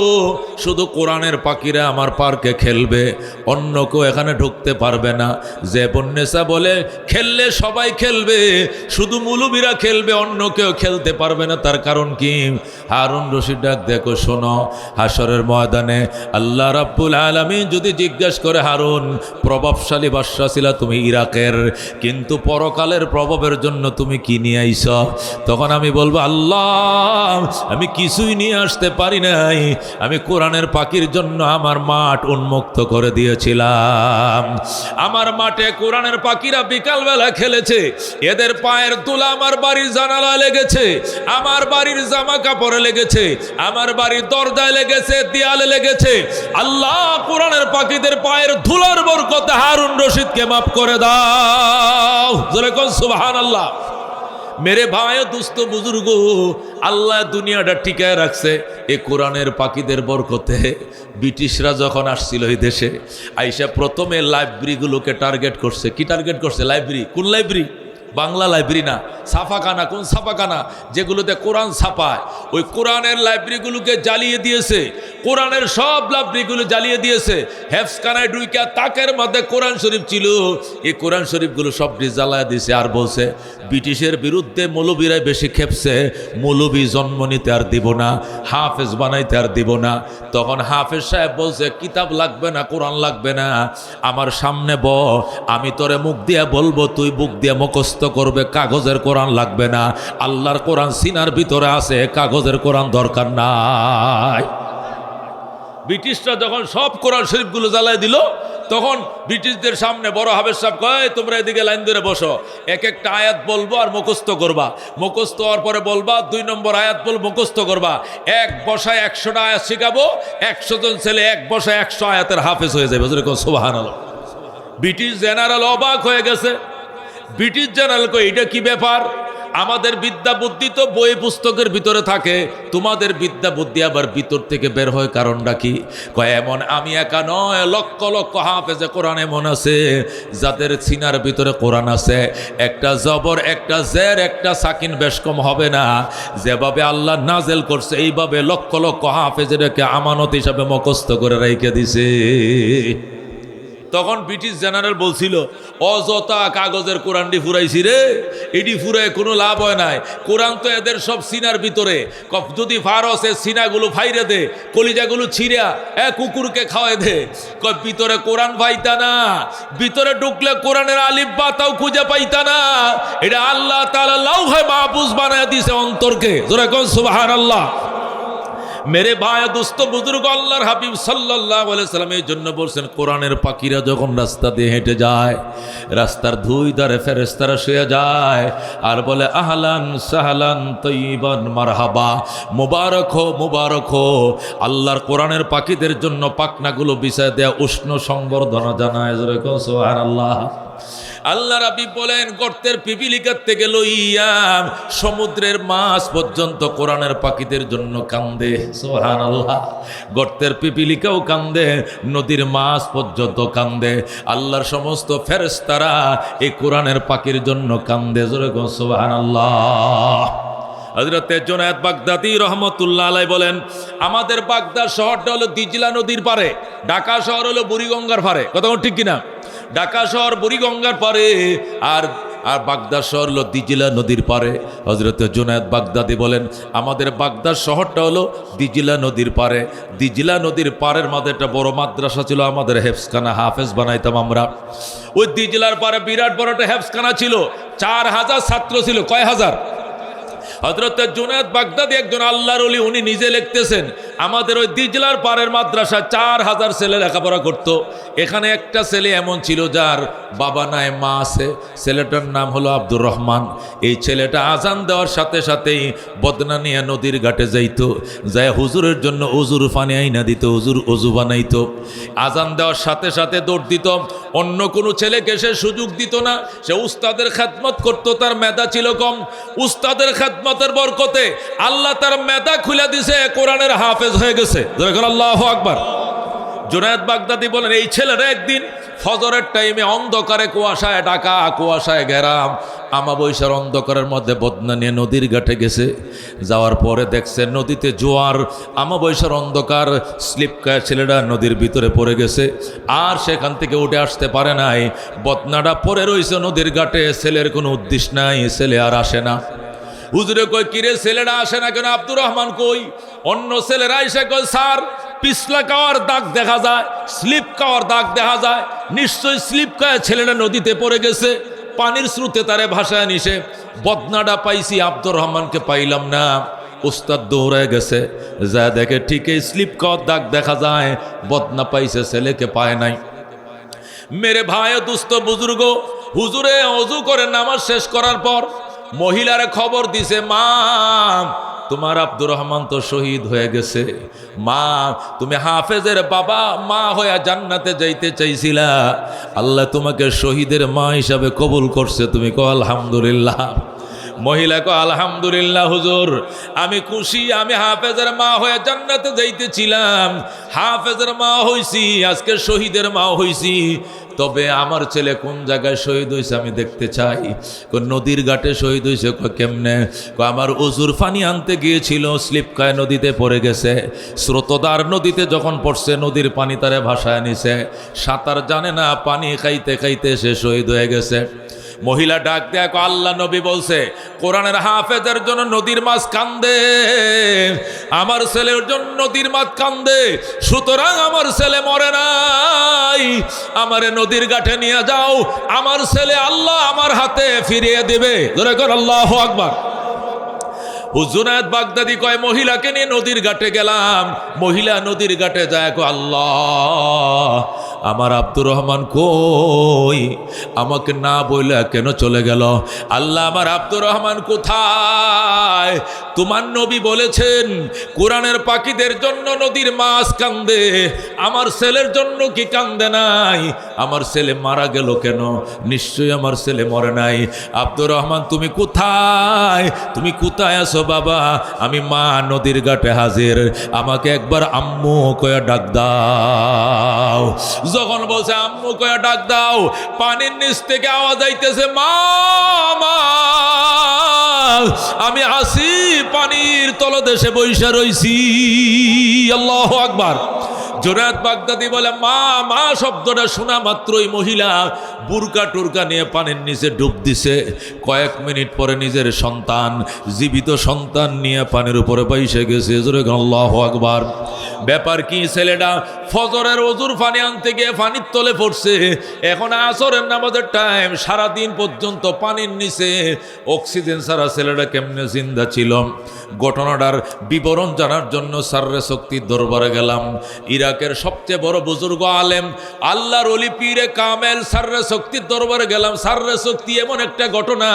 শুধু কোরআনের পাখিরা আমার পার্কে খেলবে, অন্য কেউ এখানে ঢুকতে পারবে না। যে বন্যেসা বলে খেললে সবাই খেলবে, শুধু মুলুবিরা খেলবে, অন্য কেউ খেলতে পারবে না। তার কারণ কি? হারুন রশিদ ডাক দেখো, শোনো, হাশরের ময়দানে আল্লাহ রাব্বুল আলামিন যদি জিজ্ঞাসা করে, হারুন প্রভাবশালী বাদশা ছিলা তুমি ইরাকের, কিন্তু পরকালের প্রভাবের জন্য তুমি কি নিয়ে আইছ? তখন আমি বলবো, আল্লাহ আমি কিছুই নিয়ে আসতে পারি নাই, আমি কোরআনের পাখির জন্য আমার মাঠ উন্মুক্ত করে দিয়েছিলাম। আমার মাঠে কোরআনের পাখিরা বিকালবেলা খেলেছে, এদের পায়ের ধুলা আমার বাড়ির জানালায় লেগেছে, আমার বাড়ির জামা কাপড়ে লেগেছে, আমার বাড়ির দরজায় লেগেছে, দেয়ালে লেগেছে। আল্লাহ কোরআনের পাখিদের পায়ের ধুলার বরকতে হারুন রশিদকে মাফ করে দাও। জোরে কোন সুবহানাল্লাহ। মেরে ভাই দুস্থ বুজুর্গ, আল্লাহ দুনিয়াটা টিকায় রাখছে এই কোরআনের পাখিদের বরকতে। ব্রিটিশরা যখন আসছিল এই দেশে, আইসা প্রথমে লাইব্রেরিগুলোকে টার্গেট করছে। কি টার্গেট করছে? লাইব্রেরি। কোন লাইব্রেরি? বাংলা লাইব্রেরি না, ছাপাখানা। কোন ছাপাখানা? যেগুলোতে কোরআন ছাপায়, ওই কোরআনের লাইব্রেরিগুলোকে জ্বালিয়ে দিয়েছে। কোরআনের সব লাইব্রেরিগুলো জ্বালিয়ে দিয়েছে। হেফসখানায় ঢুইকা তাকের মধ্যে কোরআন শরীফ ছিল, এই কোরআন শরীফগুলো সবটি জ্বালায় দিয়েছে। আর বলছে ব্রিটিশের বিরুদ্ধে মৌলবীরাই বেশি খেপছে, মৌলবী জন্ম নিতে আর দিব না, হাফেজ বানাইতে আর দিব না। তখন হাফেজ সাহেব বলছে, কিতাব লাগবে না, কোরআন লাগবে না, আমার সামনে ব, আমি তোরে মুখ দিয়া বলবো, তুই বুক দিয়া মুখস্থ করবে, কাগজের কোরআন লাগবে না। আল্লাহর কোরআন সিনার ভিতরে আছে, কাগজের কোরআন দরকার নাই। ব্রিটিশরা যখন সব কোরআন শরীফগুলো জ্বালাই দিল, তখন ব্রিটিশদের সামনে বড় হাফেজ সাহেব কয়, তোমরা এদিকে লাইন ধরে বসো, এক একটা আয়াত বলবো আর মুখস্থ করবা, মুখস্থ হওয়ার পরে বলবা 2 নম্বর আয়াত বল, মুখস্থ করবা। এক বসায় 100টা আয়াত শিখাবো, 100 জন ছেলে এক বসায় 100 আয়াতের হাফেজ হয়ে যাবে। সুবহানাল্লাহ। ব্রিটিশ জেনারেল অবাক হয়ে গেছে। ব্রিটিশ জেনারেল কয়, এটা কি ব্যাপার? আমাদের বিদ্যা বুদ্ধি তো বই পুস্তকের ভিতরে থাকে, তোমাদের বিদ্যা বুদ্ধি আবার ভিতর থেকে বের হয়, কারণটা কি? কয়, এমন আমি একা নয়, লক্ষ লক্ষ হাফেজে কোরআন এমন আছে যাদের সিনার ভিতরে কোরআন আছে। একটা জবর, একটা জের, একটা সাকিন বেশ কম হবে না। যেভাবে আল্লাহ নাজেল করছে, এইভাবে লক্ষ লক্ষ হাফেজেরকে আমানত হিসাবে মুখস্থ করে রেখে দিছে। তখন ব্রিটিশ জেনারেল বলছিল, অযথা কাগজের কোরআনটি ফুরাইছি রে, এটি ফুরায় কোনো লাভ হয় নাই। কোরআন তো এদের সব সিনার ভিতরে, যদি ফারসে সিনাগুলো ফাইরে দে, কলিজাগুলো ছিঁড়া কুকুরকে খাওয়াই দে। ভিতরে কোরআন পাইতা না, ভিতরে ঢুকলে কোরআনের আলিফ বা তাও খুঁজে পাইতা না। এটা আল্লাহ তাআলা লাউহে মাহফুজ বানায় দিছে অন্তরকে। জোরে কোন সুবহানাল্লাহ। মেরে ভাই দোস্ত বুজুর্গ, আল্লাহর হাবিব সাল্লাল্লাহু আলাইহি সাল্লাম এই জন্য বলছেন, কোরআনের পাখিরা যখন রাস্তা দিয়ে হেঁটে যায়, রাস্তার দুই ধারে ফেরেশতারা শুয়ে যায় আর বলে, আহলান সাহলান তৈবান মারহাবা, মুবারক হো, মুবারক হো। আল্লাহর কোরআনের পাখিদের জন্য পাখনাগুলো বিছায় দেয়া উষ্ণ সংবর্ধনা জানায়। সুবহানাল্লাহ। আল্লাহ রাব্বি বলেন গর্তের পিপিলিকার থেকে লইয়া সমুদ্রের মাছ পর্যন্ত কোরআনের পাখিদের জন্য কান্দে। সুবহানাল্লাহ। গর্তের পিপিলিকাও কান্দে, নদীর মাছ পর্যন্ত কান্দে। আল্লাহর সমস্ত ফেরেশতারা এই কোরআনের পাখির জন্য কান্দে। জোরে গো সুবহানাল্লাহ। হযরত জুনায়েদ বাগদাদী রহমতুল্লাহ আলাইহি বলেন আমাদের বাগদাদ শহরটা হলো দিজলা নদীর পারে, ঢাকা শহর হলো বুড়িগঙ্গার পারে। কথা ঠিক কিনা? ঢাকা শহর বুড়িগঙ্গার পারে, আর বাগদাদ শহর হলো দিজলা নদীর পারে। হযরত জুনায়েদ বাগদাদী বলেন আমাদের বাগদাদ শহরটা হলো দিজলা নদীর পারে। দিজলা নদীর পারের মাঝে একটা বড় মাদ্রাসা ছিল, আমাদের হেফজখানা, হাফেজ বানাইতাম আমরা। ওই দিজলার পারে বিরাট বড় একটা হেফজখানা ছিল, 4000 ছাত্র ছিল। কয় হাজার? হযরত জুনায়েদ বাগদাদী একজন আল্লাহর ওলি, উনি নিজে লিখতেছেন আমাদের ওই দিজলার পারের মাদ্রাসা 4000 ছেলে লেখাপড়া করত। এখানে একটা ছেলে এমন ছিল যার বাবা নাই মা আছে, ছেলেটার নাম হলো আব্দুর রহমান। এই ছেলেটা আজান দেওয়ার সাথে সাথেই বদনা নিয়ে নদীর ঘাটে যাইত, যায় হুজুরের জন্য অজুর পানি আইনা দিত, হুজুর অজু বানাইতো। আজান দেওয়ার সাথে সাথে দৌড় দিত, অন্য কোনো ছেলেকে সে সুযোগ দিত না। সে উস্তাদের খেদমত করত, তার মেধা ছিল কম। উস্তাদের খেদমতের বরকতে আল্লাহ তার মেধা খুলে দিছে, কোরআনের হাফেজ হয়ে গেছে। আল্লাহু আকবার। জুনায়েদ বাগদাদী বলেন এই ছেলেরা একদিন ফজরের টাইমে অন্ধকারে কুয়াশায় ঢাকা, কুয়াশায় ঘেরাম, আমাবস্যার অন্ধকারের মধ্যে বদনা নিয়ে নদীর ঘাটে গেছে। যাওয়ার পরে দেখছে নদীতে জোয়ার, আমাবস্যার অন্ধকার, স্লিপ খায় ছেলেটা নদীর ভিতরে পড়ে গেছে, আর সেখান থেকে উঠে আসতে পারে নাই। বদনাটা পড়ে রয়েছে নদীর ঘাটে, ছেলের কোনো উদ্দেশ্য নাই, ছেলে আর আসে না। হুজুরে কই কিরে ছেলেটা আসে না কেন? আব্দুর রহমান কই? অন্য ছেলেরা এসে কই স্যার পিছলা খাওয়ার দাগ দেখা যায়, স্লিপ খাওয়ার দাগ দেখা যায়, নিশ্চয়ই স্লিপ খায় ছেলেটা নদীতে পড়ে গেছে, পানির স্রোতে তারে ভাসায় নিছে। বদনাটা পাইছি, আব্দুর রহমানকে পাইলাম না। উস্তাদ দৌড়ায় গেছে, যা দেখে ঠিকই স্লিপ খাওয়ার দাগ দেখা যায়, বদনা পাইছে, ছেলেকে পায় নাই। মেরে ভাই দুস্থ বুজুর্গ, হুজুরে অজু করে নামাজ শেষ করার পর মহিলারে খবর দিছে, মা তোমার আব্দুর রহমান তো শহীদ হয়ে গেছে। মা তুমি হাফেজের বাবা মা হয়ে জান্নাতে যাইতে চাইছিলা, আল্লাহ তোমাকে শহীদের মা হিসাবে কবুল করছে। তুমি কও আলহামদুলিল্লাহ। মহিলা কো আলহামদুলিল্লাহ হুজুর, আমি খুশি, আমি হাফেজের মা হয়ে জান্নাতে যাইতেছিলাম, হাফেজের মা হইছি, আজকে শহীদের মা হইছি। তবে আমার ছেলে কোন জায়গায় শহীদ হয়েছে আমি দেখতে চাই। নদীর ঘাটে শহীদ হয়েছে। কেমনে? আমার অজুর পানি আনতে গিয়েছিল, স্লিপ খায় নদীতে পড়ে গেছে। স্রোতদার নদীতে যখন পড়ছে নদীর পানি তারে ভাসায় নিছে, সাঁতার জানে না, পানি খাইতে খাইতে সে শহীদ হয়ে গেছে। মহিলা ডাক দেয়া, আল্লাহ নবী বলছে কোরআনের হাফেজের জন্য নদীর মাছ কান্দে, আমার ছেলের জন্য নদীর মাছ কান্দে, সুতরাং আমার ছেলে মরে নাই, আমারে নদীর ঘাটে নিয়ে যাও, আমার ছেলে আল্লাহ আমার হাতে ফিরিয়ে দেবে। ধরে কর আল্লাহু আকবার। জুনায়েদ বাগদাদী কয় মহিলাকে নিয়ে নদীর ঘাটে গেলাম। মহিলা নদীর ঘাটে যায়, আল্লাহ আমার আব্দুর রহমান কই? আমাকে না বইলা কেন চলে গেল? আল্লাহ আমার আব্দুর রহমান কোথায়? তোমার নবী বলেছেন কোরআনের পাখিদের জন্য নদীর মাছ কান্দে, আমার ছেলের জন্য কি কান্দে নাই? আমার ছেলে মারা গেল কেন? নিশ্চয়ই আমার ছেলে মরে নাই। আব্দুর রহমান তুমি কোথায়? তুমি কোথায় আছো বাবা? আমি মা নদীর ঘাটে হাজির, আমাকে একবার আম্মু কয়া ডাক দাও। যখন বলছে আম্মু কয়া ডাক দাও, পানির নিচ থেকে আওয়াজ আইতেছে, মা মা আমি আসি, পানির তলদেশে বৈশা রইছি। আল্লাহু আকবার। জুনায়েদ বাগদাদী বলে মা মা শব্দটা শোনা মাত্রই মহিলা বুরকা টুরকা নিয়ে পানির নিচে ডুব দিছে। কয়েক মিনিট পরে নিজের সন্তান, জীবিত সন্তান নিয়ে পানির উপরে বাইসে গেছে। আল্লাহু আকবার। ব্যাপার কি? ছেলেটা ফজরের ওজুর পানি আনতে গিয়ে পানির তলে পড়ছে, এখন আসরের নামাজের টাইম, সারাদিন পর্যন্ত পানির নিচে, অক্সিজেন ছাড়া ছেলেটা কেমনে জিন্দা ছিল। ঘটনাটার বিবরণ জানার জন্য সাররে শক্তির দরবারে গেলাম। ইরা ইরাকের সবচেয়ে বড় বুজুর্গ আলেম আল্লাহর ওলি পীরে কামেল সাররে শক্তির দরবারে গেলাম। সাররে শক্তি এমন একটা ঘটনা,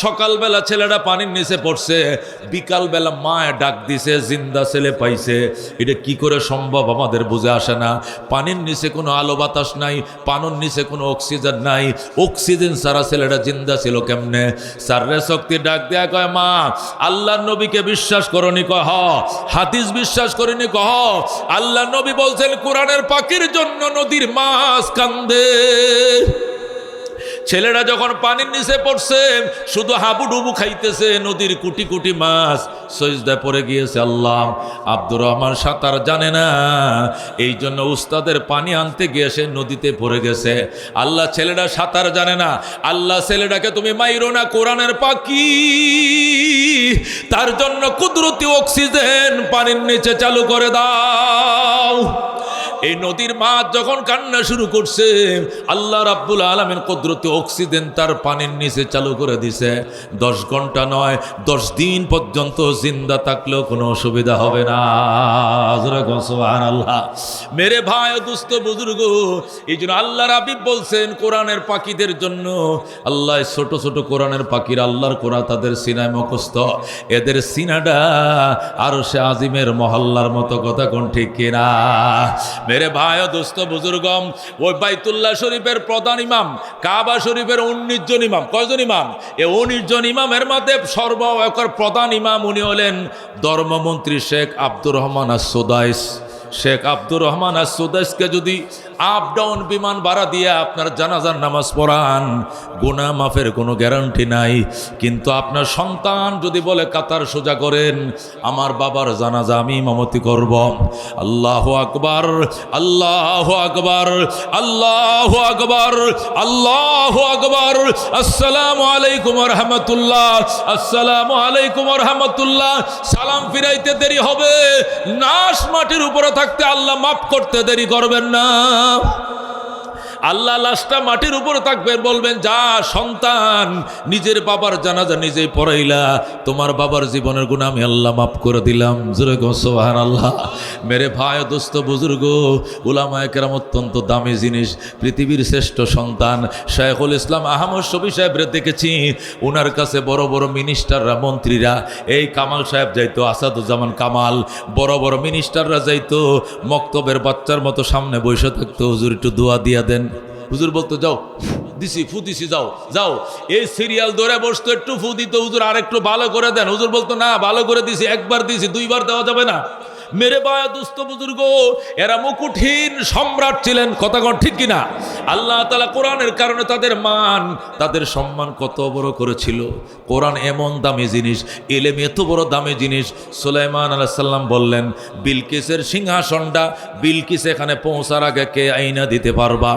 সকালবেলা ছেলেটা পানির নিচে পড়ছে, বিকালবেলা মায়ে ডাক দিছে, জিন্দা ছেলে পাইছে। এটা কি করে সম্ভব আমাদের বুঝে আসে না। পানির নিচে কোনো আলো বাতাস নাই, পানির নিচে কোনো অক্সিজেন নাই, অক্সিজেন ছাড়া ছেলেটা জিন্দা ছিল কেমনে? সাররে শক্তি ডাক দেয়া কয়, মা আল্লাহর নবীকে বিশ্বাস করনি? কহ হাদিস বিশ্বাস করিনি? কহ আল্লাহ নবী বলছেন কোরআনের পাখির জন্য নদীর মাছ কান্দে। ছেলেরা যখন পানির নিচে পড়ছে শুধু হাবুডুবু খাইতেছে, নদীর কোটি কোটি মাছ সজদায় পড়ে গিয়েছে। আল্লাহ, আব্দুর রহমান সাঁতার জানে না, এই জন্য উস্তাদের পানি আনতে গিয়ে সে নদীতে পড়ে গেছে। আল্লাহ, ছেলেটা সাঁতার জানে না, আল্লাহ ছেলেটাকে তুমি মাইরো না, কোরআনের পাখি, তার জন্য কুদরতি অক্সিজেন পানির নিচে চালু করে দাও। এই নদীর মাছ যখন কান্না শুরু করছে, আল্লাহ রাব্বুল আলামিন কুদরতি অক্সিজেন তার পানির নিচে চালু করে দিছে। 10 ঘন্টা নয়, 10 দিন পর্যন্ত জিন্দা থাকলেও কোনো অসুবিধা হবে না। সুবহানাল্লাহ। মেরে ভাই ও দুস্থ বুজুর্গ, এই জন্য আল্লাহর হাবিব বলছেন কোরআনের পাখিদের জন্য আল্লাহ ছোট ছোট কোরআনের পাখির আল্লাহর কোরআন তাদের সিনায় মুখস্থ, এদের সিনাটা আরশে আজিমের মহল্লার মতো। কথা কোন ঠিক কিনা? মেরে ভাই ও দোস্ত বুজুর্গম, ওই বাইতুল্লাহ শরীফের প্রধান ইমাম, কাবা শরীফের 19 জন ইমাম। কয়জন ইমাম? এই 19 জন ইমামের মধ্যে প্রধান ইমাম উনি হলেন ধর্মমন্ত্রী শেখ আব্দুর রহমান আস-সুদাইস। শেখ আব্দুর রহমান আস-সুদাইসকে যদি আপ ডাউন বিমান ভাড়া দিয়ে আপনার জানাজার নামাজ পড়ান, গুনাহ মাফের কোনো গ্যারান্টি নাই। কিন্তু আপনার সন্তান যদি বলে কাতার সোজা করেন, আমার বাবার জানাজা আমি ইমামতি করব, আল্লাহু আকবার, আল্লাহু আকবার, আল্লাহু আকবার, আল্লাহু আকবার, আসসালামু আলাইকুম ওয়া রাহমাতুল্লাহ, আসসালামু আলাইকুম ওয়া রাহমাতুল্লাহ, সালাম ফিরাইতে দেরি হবে, নাশ মাটির উপরে থাকতে আল্লাহ মাফ করতে দেরি করবেন না। আল্লাহ লাশটা মাটির উপরে থাকবেন, বলবেন যা সন্তান নিজের বাবার জানাজা নিজেই পড়াইলা, তোমার বাবার জীবনের গুনাহ আমি আল্লাহ মাফ করে দিলাম। জোরে গো সুবহানাল্লাহ। মেরে ভাই ও দোস্ত বুজুর্গ, উলামায়ে কেরাম অত্যন্ত দামি জিনিস। পৃথিবীর শ্রেষ্ঠ সন্তান শাইখুল ইসলাম আহমদ শফি সাহেবরে দেখেছি, ওনার কাছে বড় বড় মিনিস্টাররা, মন্ত্রীরা, এই কামাল সাহেব যাইতো, আসাদুজ্জামান কামাল, বড় বড় মিনিস্টাররা যাইতো, মক্তবের বাচ্চার মতো সামনে বসে থাকতো, হুজুর একটু দোয়া দিয়া দেন। হুজুর বলতো যাও দিছি, ফু দিছি, যাও যাও। এই সিরিয়াল ধরে বসতো, একটু ফু দিত, হুজুর আর একটু ভালো করে দেন। হুজুর বলতো না, ভালো করে দিছি, একবার দিছি, 2 বার দেওয়া যাবে না। মেরে ভাই দুস্থ বুজুর্গ, এরা মুকুটহীন সম্রাট ছিলেন। কথা কন ঠিক কিনা? আল্লাহ তাআলা কোরআনের কারণে তাদের মান, তাদের সম্মান কত বড় করেছিল। কোরআন এমন দামি জিনিস, ইলম এত বড় দামি জিনিস। সুলাইমান আলাইহিস সালাম বললেন, বিলকিসের সিংহাসনটা বিলকিস এখানে পৌঁছার আগে কে আইনা দিতে পারবা?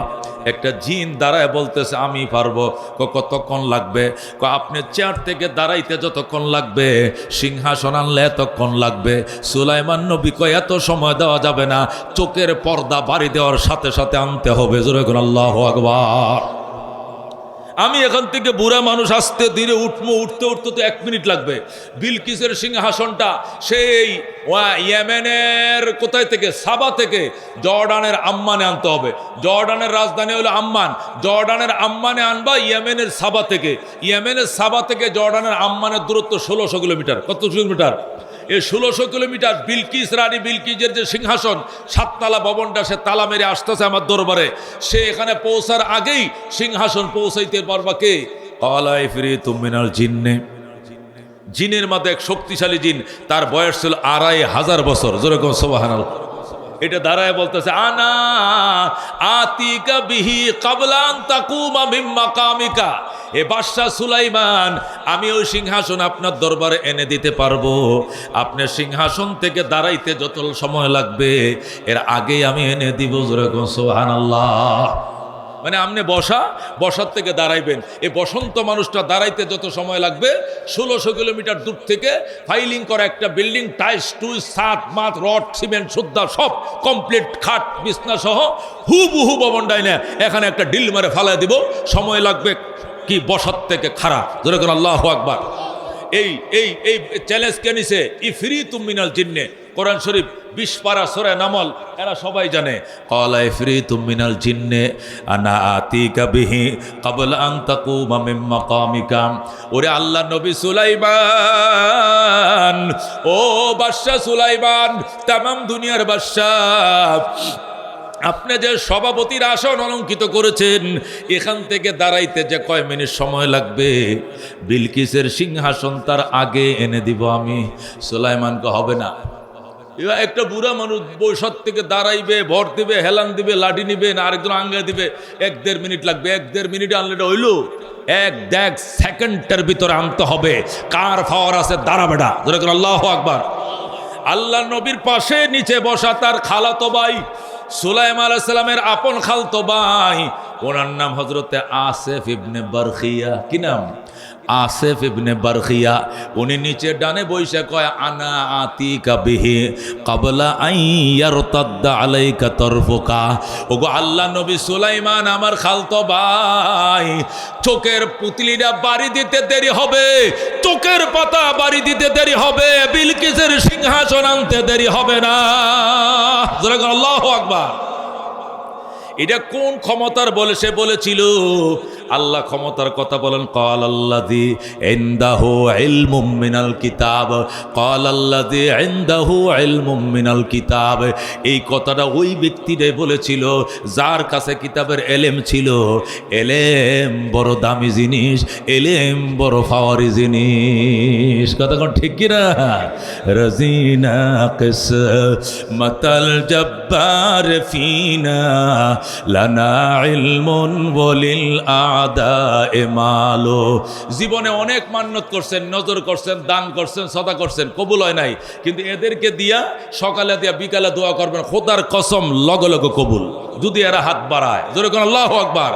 একটা জিন দাঁড়ায় বলতেছে আমি পারবো। কতক্ষণ লাগবে? আপনি চেয়ার থেকে দাঁড়াইতে যতক্ষণ লাগবে, সিংহাসন আনলে এতক্ষণ লাগবে। সুলাইমান নবী কয় এত সময় দেওয়া যাবে না, চোখের পর্দা বাড়ি দেওয়ার সাথে সাথে আনতে হবে। জোরে বলুন আল্লাহু আকবার। আমি এখান থেকে বুড়া মানুষ আসতে ধীরে উঠতে উঠতে তো 1 মিনিট লাগবে। বিলকিসের সিংহাসনটা সেই ইয়েমেনের কোথায় থেকে, সাবা থেকে জর্ডানের আম্মানে আনতে হবে। জর্ডানের রাজধানী হলো আম্মান। জর্ডানের আম্মানে আনবা ইয়েমেনের সাবা থেকে। ইয়েমেনের সাবা থেকে জর্ডানের আম্মানের দূরত্ব 1600 কিলোমিটার। কত কিলোমিটার? এই 1600 কিলোমিটার। বিলকিস রানী, বিলকিসের যে সিংহাসন, 7 তালা ভবনটা, সে তালা মেরে আসতেছে আমার দরবারে। সে এখানে পৌঁছার আগেই সিংহাসন পৌঁছাইতে পারবা কে? ক্বালা ইফরিতুম মিনাল জিন্নে, জিনের মধ্যে এক শক্তিশালী জিন, তার বয়স ছিল 2500 বছর। জোরে কোন সুবহানাল্লাহ। এটা দাঁড়ায় বলতেছে আনা আতিকা বিহি ক্বাবলা আন তাকুমা মিন মাকামিকা। এ বাদশা সুলাইমান, আমি ওই সিংহাসন আপনার দরবারে এনে দিতে পারবো। আপনার সিংহাসন থেকে দাঁড়াইতে যত সময় লাগবে এর আগেই আমি এনে দিব। জোরে কোন সুবহানাল্লাহ। মানে আপনি বসার থেকে দাঁড়াইবেন, এই বসন্ত মানুষটা দাঁড়াইতে যত সময় লাগবে, 1600 কিলোমিটার দূর থেকে ফাইলিং করা একটা বিল্ডিং, টাইলস টুইস ছাদ মাত রড সিমেন্ট সুদ্ধা সব কমপ্লিট, খাট বিছনা সহ হুবহু ভবন ডাইনে এখানে একটা ডিল মারে ফালাই দিব। সময় লাগবে কি বসার থেকে খারাপ। যেরকম আল্লাহু আকবার। এই চ্যালেঞ্জ কে নিছে? ইফরিতুম মিনাল জিন্নে, কোরআন শরীফ 20 পারা সূরা নামল এরা সবাই জানে। ক্বালা ইফরিতুম মিনাল জিন্নে আনা আতিকা বিহি ক্বাবলা আন তাকুমা মিন মাকামিকা। ওরে আল্লাহ নবী সুলাইমান, ও বাদশা সুলাইমান, তামাম দুনিয়ার বাদশা, আপনি যে সভাপতির আসন অলঙ্কিত করেছেন, এখান থেকে দাঁড়াইতে যে কয় মিনিট সময় লাগবে, বিলকিসের সিংহাসন তার আগে এনে দিব আমি। সুলাইমানকে হবে না, এবার একটা বুড়া মানুষ বৈশাখ থেকে দাঁড়াইবে, ভর দিবে, হেলান দিবে, লাঠি নিবে, না আরেকজন আঙ্গায় দিবে, 1-1.5 মিনিট লাগবে। 1-1.5 মিনিটে আনলে এটা হইল? 1-1 সেকেন্ডের ভিতরে আনতে হবে। কার পাওয়ার আছে দাঁড়াবেটা, যেরকম আল্লাহু আকবার। আল্লাহ নবীর পাশে নিচে বসা তার খালাতো ভাই সুলাইমান আলাইহিস সালামের আপন খালতো ভাই, ওনার নাম হযরতে আসিফ ইবনে বারখিয়া। কি নাম? আসিফ ইবনে বারখিয়া। উনি নিচে ডানে বইসা কয় আনা আতিকা বিহি ক্বাবলা আন ইয়ারতাদ্দা আলাইকা তরফুকা। ওগো আল্লাহ নবী সুলাইমান আমার খালতো ভাই, চোখের পুতলিটা বাড়ি দিতে দেরি হবে, চোখের পাতা বাড়ি দিতে দেরি হবে, বিলকিসের সিংহাসন আনতে দেরি হবে না। আল্লাহু আকবার। এটা কোন ক্ষমতার বলে সে বলেছিল? আল্লাহ ক্ষমতার কথা বলেন, ক্বালাল্লাযী ইনদাহু ইলমুম মিনাল কিতাব, ক্বালাল্লাযী ইনদাহু ইলমুম মিনাল কিতাব। এই কথাটা ওই ব্যক্তিটাই বলেছিল যার কাছে কিতাবের এলেম ছিল। এলেম বড় দামি জিনিস, এলেম বড় ফাওয়ারি জিনিস। কথা কোন ঠিক কি না? রাজিনা কিসমাতাল জব্বার ফিনা লানা ইলমুন ওয়ালিল আদায়ে মালো। জীবনে অনেক মান্যত করছেন, নজর করছেন, দান করছেন, সদা করছেন, কবুল হয় নাই, কিন্তু এদেরকে দিয়া সকালে দিয়া বিকালে দোয়া করবেন, খোদার কসম লগে লগে কবুল। যদি এরা হাত বাড়ায়, যেরকম আল্লাহু আকবার,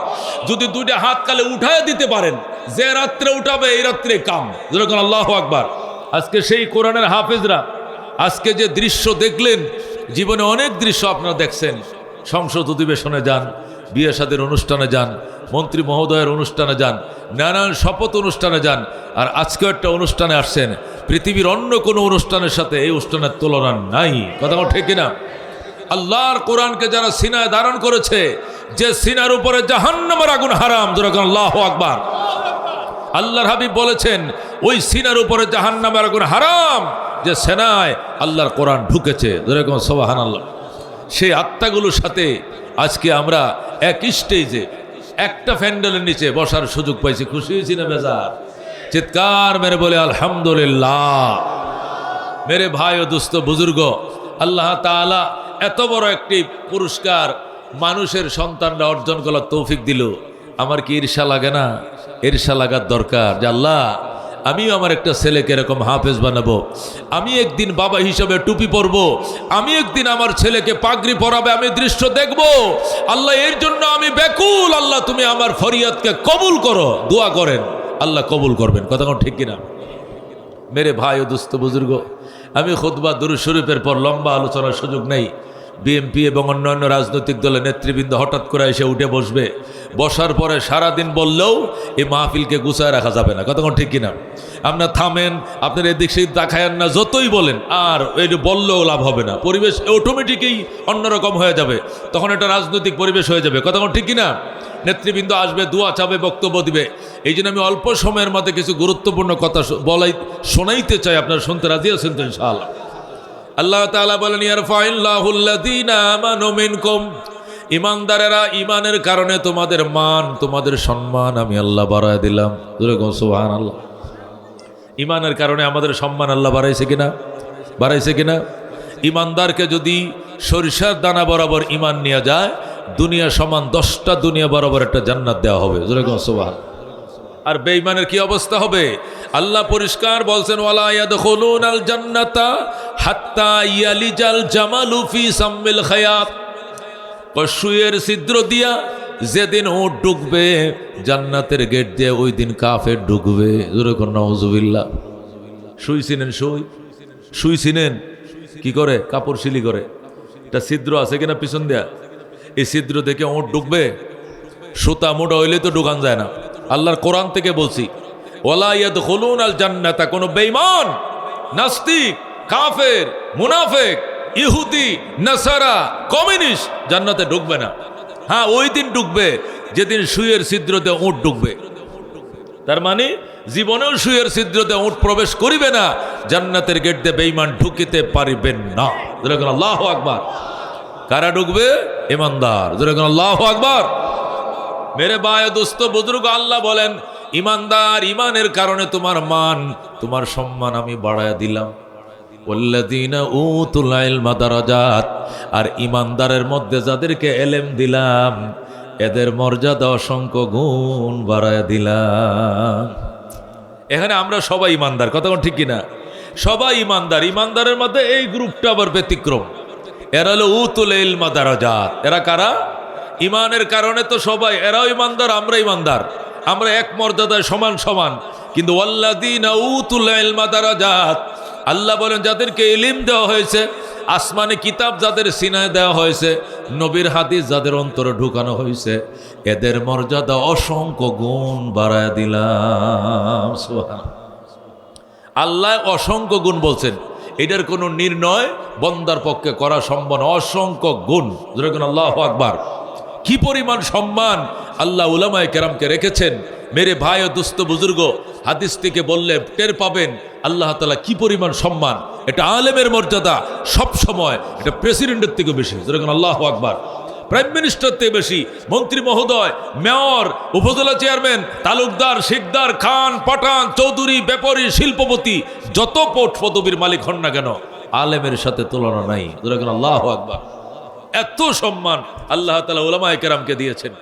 যদি দুইটা হাত কালে উঠায় দিতে পারেন, যে রাত্রে উঠাবে এই রাত্রে কাম, যেরকম আল্লাহু আকবার। আজকে সেই কোরআনের হাফেজরা আজকে যে দৃশ্য দেখলেন, জীবনে অনেক দৃশ্য আপনারা দেখছেন। সংসদ অধিবেশনে যান, বিয়ে শাদীর অনুষ্ঠানে যান, মন্ত্রী মহোদয়ের অনুষ্ঠানে যান, নানান শপথ অনুষ্ঠানে যান, আর আজকেও একটা অনুষ্ঠানে আসছেন। পৃথিবীর অন্য কোনো অনুষ্ঠানের সাথে এই অনুষ্ঠানের তুলনা নাই। কথা ঠিক না? আল্লাহর কোরআনকে যারা সিনায় ধারণ করেছে, যে সিনার উপরে জাহান্নামের আগুন হারাম, যেরকম আল্লাহু আকবার। আল্লাহর হাবিব বলেছেন ওই সিনার উপরে জাহান্নামের আগুন হারাম যে সেনায় আল্লাহর কোরআন ঢুকেছে, যেরকম সুবহানাল্লাহ। সেই আত্মাগুলোর সাথে আজকে আমরা এক স্টেজে একটা প্যান্ডেলের নিচে বসার সুযোগ পাইছি। খুশি হয়েছি না বেজার? চিৎকার মেরে বলে আলহামদুলিল্লাহ। মেরে ভাই ও দোস্ত বুজুর্গ, আল্লাহ তাআলা এত বড় একটি পুরস্কার মানুষের সন্তানরা অর্জন করার তৌফিক দিল। আমার কি ঈর্ষা লাগে না? ঈর্ষা লাগার দরকার যে আল্লাহ আমিও আমার একটা ছেলেকে এরকম হাফেজ বানাবো, আমি একদিন বাবা হিসাবে টুপি পরবো, আমি একদিন আমার ছেলেকে পাগড়ি পরাবে, আমি দৃশ্য দেখব। আল্লাহ এর জন্য আমি ব্যাকুল। আল্লাহ তুমি আমার ফরিয়াদকে কবুল করো। দোয়া করেন, আল্লাহ কবুল করবেন। কথা কোন ঠিক কিনা? মেরে ভাই ও দোস্ত বুজুর্গ, আমি খুতবা দুরূদ শরীফের পর লম্বা আলোচনার সুযোগ নেই। বিএনপি এবং অন্যান্য রাজনৈতিক দলের নেতৃবৃন্দ হঠাৎ করে এসে উঠে বসবে, বসার পরে সারাদিন বললেও এই মাহফিলকে গুছায় রাখা যাবে না। কতক্ষণ ঠিক কিনা? আপনার থামেন, আপনার এদিক সেদিক দেখায়েন না, যতই বলেন আর এই বললেও লাভ হবে না। পরিবেশ অটোমেটিকই অন্যরকম হয়ে যাবে, তখন একটা রাজনৈতিক পরিবেশ হয়ে যাবে। কতক্ষণ ঠিক কিনা? নেতৃবৃন্দ আসবে, দোয়া চাবে, বক্তব্য দিবে। এই জন্য আমি অল্প সময়ের মধ্যে কিছু গুরুত্বপূর্ণ কথা শোনাইতে চাই। আপনারা শুনতে রাজি আছেন তো ইনশাআল্লাহ? আল্লাহ তাআলা বলেন ইয়ারফাইল্লাহুল্লাযীনা আমানু মিনকুম, ঈমানদারেরা ঈমানের কারণে তোমাদের মান, তোমাদের সম্মান আমি আল্লাহ বাড়ায় দিলাম। যেরকম সুবহানাল্লাহ। ঈমানের কারণে আমাদের সম্মান আল্লাহ বাড়াইছে কিনা? বাড়াইছে কিনা? ঈমানদারকে যদি সরিষার দানা বরাবর ঈমান নিয়ে যায়, দুনিয়া সমান 10টা দুনিয়া বরাবর একটা জান্নাত দেওয়া হবে। যেরকম সুবহানাল্লাহ। আর বেঈমানের কি অবস্থা হবে? আল্লাহ পরিষ্কার বলছেন ওয়ালা ইয়াদখুলুনাল জান্নাতা হাত্তা ইয়ালিজাল জামালু ফি সাম্মিল খায়াত। কসুয়ের ছিদ্র দিয়া যেদিন উট ঢুকবে জান্নাতের গেট দিয়ে, ওই দিন কাফের ঢুকবে। যেরকম নাউজুবিল্লাহ। শুইছিলেন শুইছিলেন কি করে? কাপড় সিলি করে একটা ছিদ্র আছে কিনা পিছন দেয়া, এই ছিদ্র দেখে উট ঢুকবে। সুতা মোটা হইলে তো ঢুকান যায় না। আল্লাহর কোরআন থেকে বলছি ওয়ালা ইয়াদখুলুনাল জান্নাতা, কোন বেঈমান নাস্তিক কাফের, মুনাফেক, ইহুদি, নাসারা, কমিউনিস্ট জান্নাতে ঢুকবে না। হ্যাঁ, ওই দিন ঢুকবে যেদিন সুয়ের ছিদ্রতে উট ঢুকবে। তার মানে জীবনেও সুয়ের ছিদ্রতে উট প্রবেশ করিবে না, জান্নাতের গেট দিয়ে বেঈমান ঢুকিতে পারিবেন না। যেরকম আল্লাহু আকবার। কারা ঢুকবে? ইমানদার। যেরকম আল্লাহু আকবার। মেরে ভাই দোস্ত বুজুর্গ, আল্লাহ বলেন ইমানদার, ইমানের কারণে তোমার মান, তোমার সম্মান আমি বাড়ায়া দিলাম। ওয়াল্লাযীনা উতুল ইলমা দারাজাত, আর ইমানদারের মধ্যে যাদেরকে এলেম দিলাম এদের মর্যাদা অসংখ্য গুণ বাড়ায়া দিলাম। এখানে আমরা সবাই ইমানদার, কথা কোন ঠিক কিনা? সবাই ইমানদার। ইমানদারের মধ্যে এই গ্রুপটা আবার ব্যতিক্রম। এরা হলো উতুল ইলমা দারাজাত। এরা কারা? ইমানের কারণে তো সবাই, এরাও ইমানদার, আমরা ইমানদার, আমরা এক মর্যাদায় সমান সমান। কিন্তু ওয়াল্লাযীনা উতুল ইলমা দারাজাত, আল্লাহ বলেন যাদেরকে ইলম দেওয়া হয়েছে, আসমানে কিতাব যাদের সিনায় দেওয়া হয়েছে, নবীর হাদিস যাদের অন্তরে ঢুকানো হয়েছে, এদের মর্যাদা অসংখ্য গুণ বাড়ায় দিলাম। সুবহানাল্লাহ। আল্লাহ অসংখ্য গুণ বলছেন, এটার কোনো নির্ণয় বন্দার পক্ষে করা সম্ভব নয়। অসংখ্য গুণ। যেরকম আল্লাহু আকবার। কি পরিমাণ সম্মান আল্লাহ উলামায়ে কেরামকে রেখেছেন। মেরে ভাই ও দুস্থ বুজুর্গ, হাদিস থেকে বললে টের পাবেন আল্লাহ তাআলা কি পরিমাণ সম্মান। এটা আলেমের মর্যাদা সব সময় এটা প্রেসিডেন্টের থেকে বেশি। যেরকম আল্লাহু আকবার। প্রাইম মিনিস্টার থেকে বেশি, মন্ত্রী মহোদয়, মেয়র, উপজেলা চেয়ারম্যান, তালুকদার, শিকদার, খান, পাঠান, চৌধুরী, ব্যাপারী, শিল্পপতি, যত পোট পদবীর মালিক হন না কেন, আলেমের সাথে তুলনা নাই। যেরকম আল্লাহু আকবার। এত সম্মান আল্লাহ তাআলা উলামায়ে কেরামকে দিয়েছেন।